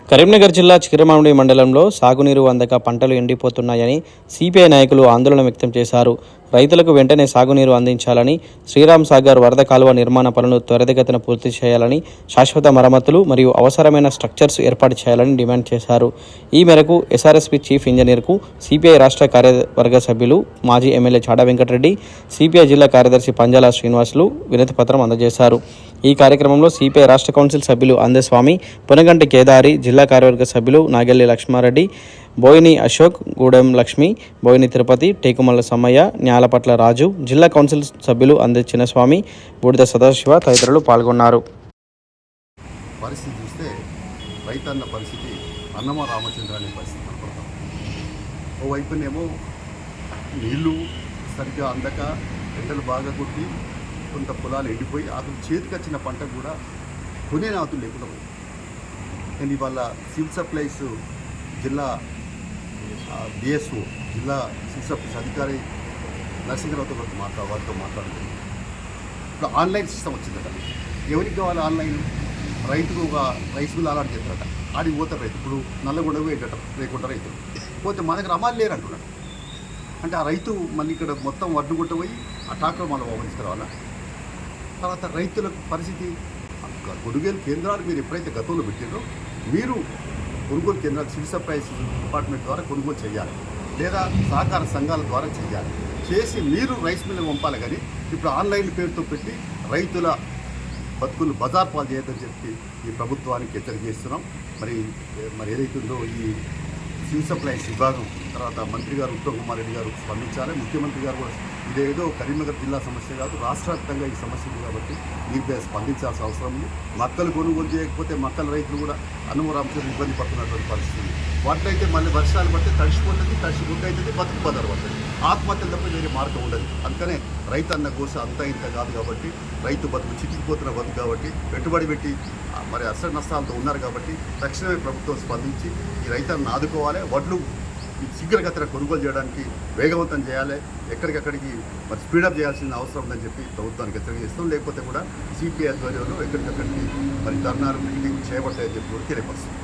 కరీంనగర్ జిల్లా చిరమామిడి మండలంలో సాగునీరు అందక పంటలు ఎండిపోతున్నాయని సిపిఐ నాయకులు ఆందోళన వ్యక్తం చేశారు. రైతులకు వెంటనే సాగునీరు అందించాలని, శ్రీరామ్ సాగర్ వరద కాలువ నిర్మాణ పనులు త్వరితగతిన పూర్తి చేయాలని, శాశ్వత మరమ్మతులు మరియు అవసరమైన స్ట్రక్చర్స్ ఏర్పాటు చేయాలని డిమాండ్ చేశారు. ఈ మేరకు ఎస్ఆర్ఎస్పీ చీఫ్ ఇంజనీర్కు సిపిఐ రాష్ట్ర కార్యవర్గ సభ్యులు, మాజీ ఎమ్మెల్యే చాడా వెంకటరెడ్డి, సిపిఐ జిల్లా కార్యదర్శి పంజాల శ్రీనివాసులు వినతి పత్రం అందజేశారు. ఈ కార్యక్రమంలో సిపిఐ రాష్ట్ర కౌన్సిల్ సభ్యులు అందస్వామి, పొనగంటి కేదారి, జిల్లా కార్యవర్గ సభ్యులు నాగెల్లి లక్ష్మారెడ్డి, బోయిని అశోక్, గూడెం లక్ష్మి, బోయిని తిరుపతి, టేకుమల్ల సమ్మయ్య, న్యాలపట్ల రాజు, జిల్లా కౌన్సిల్ సభ్యులు అందే చిన్నస్వామి, బూడిద సదాశివ తదితరులు పాల్గొన్నారు. పరిస్థితి చూస్తే రైతన్న పరిస్థితి అన్నమ రామచంద్ర అనే పరిస్థితి కనపడతాం. ఓవైపునేమో నీళ్లు సరిగ్గా అందక ఎండలు బాగా కొట్టి కొంత పొలాలు ఎండిపోయి అతను చేతికి వచ్చిన పంట కూడా కొనే నాతులు లేకుండా పోయి. నేను ఇవాళ సివిల్ సప్లైస్ జిల్లా డిఎస్ఓ జిల్లా సివిల్ సప్లైస్ అధికారి నరసింహరావుతో వారితో మాట్లాడుతుంది. ఇప్పుడు ఆన్లైన్ సిస్టమ్ వచ్చిందట. ఎవరికి కావాలి ఆన్లైన్? రైతుకు ఒక రైస్ మిల్ అలాంటి చేస్తారట. ఆడికి పోతారు రైతు. ఇప్పుడు నల్లగొండ వేయటం లేకుండా రైతులు పోతే మన దగ్గర అమ్మాలి లేరు అంటున్నాడు. అంటే ఆ రైతు మళ్ళీ ఇక్కడ మొత్తం వడ్డు కొట్టబోయి ఆ ట్రాక్టర్ మళ్ళీ పంపించుకోవాలా. తర్వాత రైతుల పరిస్థితి, కొనుగోలు కేంద్రాలు మీరు ఎప్పుడైతే గతంలో పెట్టారో మీరు కొనుగోలు కేంద్రాలు సివిల్ సప్లైస్ డిపార్ట్మెంట్ ద్వారా కొనుగోలు చేయాలి, లేదా సహకార సంఘాల ద్వారా చేయాలి. చేసి మీరు రైస్ మిల్లు పంపాలి. కానీ ఇప్పుడు ఆన్లైన్ పేరుతో పెట్టి రైతుల బతుకులు బజార్ పాలు చేయొద్దని చెప్పి ఈ ప్రభుత్వానికి హెచ్చరిక చేస్తున్నాం. మరి ఏదైతుందో ఈ సివిల్ సప్లైస్ విభాగం తర్వాత మంత్రి గారు ఉత్తమ్ కుమార్ రెడ్డి గారు స్పందించాలి. ముఖ్యమంత్రి గారు కూడా ఇదేదో కరీంనగర్ జిల్లా సమస్య కాదు, రాష్ట్ర వ్యాప్తంగా ఈ సమస్య ఉంది కాబట్టి మీరు స్పందించాల్సిన అవసరం ఉంది. మక్కలు కొనుగోలు చేయకపోతే మక్కల రైతులు కూడా అనుమరాంశం ఇబ్బంది పడుతున్నటువంటి పరిస్థితి. వాటిలైతే మళ్ళీ వర్షాలు పడితే తడిసిపోతుంది, తడిసిపోతే అవుతుంది, బతుకు బదరు పడుతుంది. ఆత్మహత్యలు తప్ప వేరే మార్గం ఉండదు. అందుకనే రైతు అన్న కోస అంతా ఇంత కాదు కాబట్టి, రైతు బతుకు చితికిపోతున్న బతుకు కాబట్టి, పెట్టుబడి పెట్టి మరి అసలు నష్టాలతో ఉన్నారు కాబట్టి తక్షణమే ప్రభుత్వం స్పందించి ఈ రైతులను ఆదుకోవాలి. వడ్లు శీఘ్రగతిన కొనుగోలు చేయడానికి వేగవంతం చేయాలి. ఎక్కడికక్కడికి మరి స్పీడప్ చేయాల్సిన అవసరం ఉందని చెప్పి ప్రభుత్వానికి హెచ్చరిక చేస్తాం. లేకపోతే కూడా సిపిఐ ఆధ్వర్యంలో ఎక్కడికక్కడికి మరి ధర్నాలు మీటింగ్ చేయబడతాయని చెప్పి కూడా తెలియపరుస్తాం.